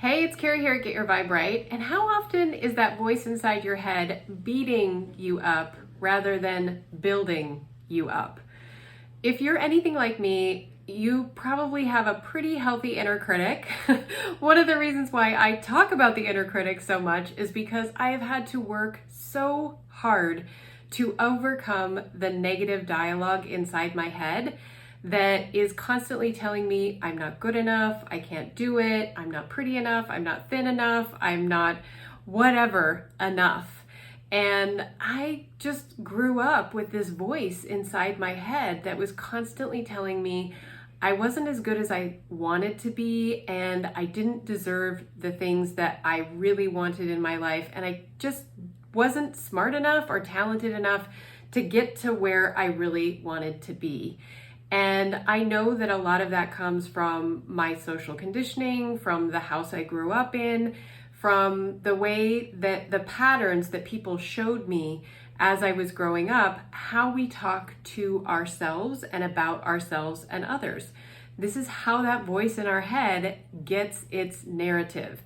Hey, it's Carrie here at Get Your Vibe Right. And how often is that voice inside your head beating you up rather than building you up? If you're anything like me, you probably have a pretty healthy inner critic. One of the reasons why I talk about the inner critic so much is because I have had to work so hard to overcome the negative dialogue inside my head that is constantly telling me I'm not good enough, I can't do it, I'm not pretty enough, I'm not thin enough, I'm not whatever enough. And I just grew up with this voice inside my head that was constantly telling me I wasn't as good as I wanted to be, and I didn't deserve the things that I really wanted in my life, and I just wasn't smart enough or talented enough to get to where I really wanted to be. And I know that a lot of that comes from my social conditioning, from the house I grew up in, from the way that the patterns that people showed me as I was growing up, how we talk to ourselves and about ourselves and others. This is how that voice in our head gets its narrative.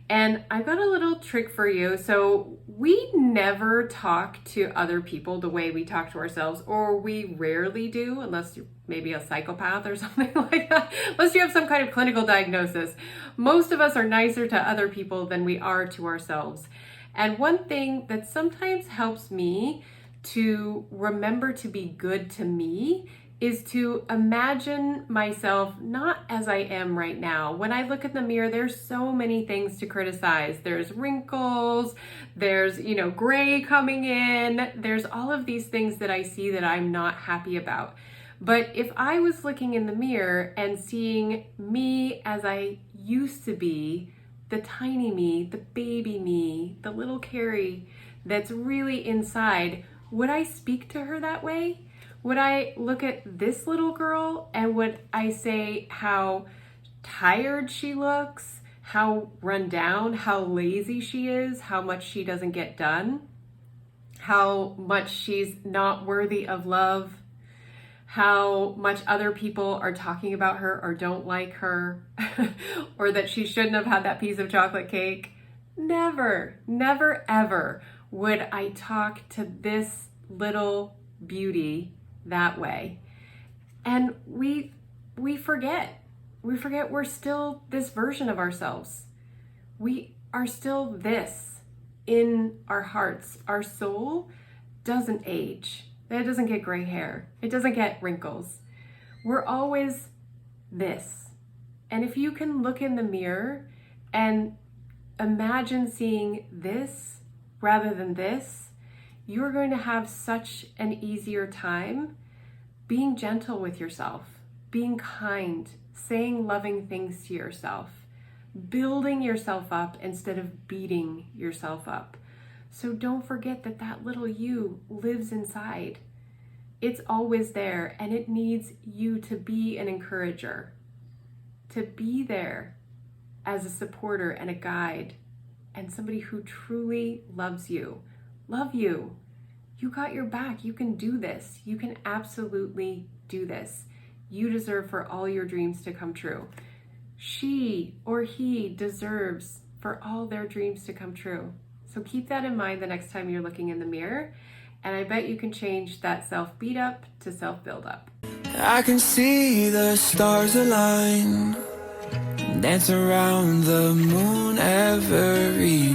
And I've got a little trick for you. So we never talk to other people the way we talk to ourselves, or we rarely do, unless you're maybe a psychopath or something like that, unless you have some kind of clinical diagnosis. Most of us are nicer to other people than we are to ourselves. And one thing that sometimes helps me to remember to be good to me is to imagine myself not as I am right now. When I look in the mirror, there's so many things to criticize. There's wrinkles, there's, gray coming in, there's all of these things that I see that I'm not happy about. But if I was looking in the mirror and seeing me as I used to be, the tiny me, the baby me, the little Carrie that's really inside, would I speak to her that way? Would I look at this little girl and would I say how tired she looks, how run down, how lazy she is, how much she doesn't get done, how much she's not worthy of love, how much other people are talking about her or don't like her, or that she shouldn't have had that piece of chocolate cake? Never, never, ever would I talk to this little beauty that way. And we forget we're still this version of ourselves. We are still this in our hearts. Our soul doesn't age. It doesn't get gray hair. It doesn't get wrinkles. We're always this. And if you can look in the mirror and imagine seeing this rather than this, you're going to have such an easier time being gentle with yourself, being kind, saying loving things to yourself, building yourself up instead of beating yourself up. So don't forget that that little you lives inside. It's always there, and it needs you to be an encourager, to be there as a supporter and a guide, and somebody who truly loves you. Love you. You got your back. You can do this. You can absolutely do this. You deserve for all your dreams to come true. She or he deserves for all their dreams to come true. So keep that in mind the next time you're looking in the mirror. And I bet you can change that self-beat up to self-build up. I can see the stars align, dance around the moon every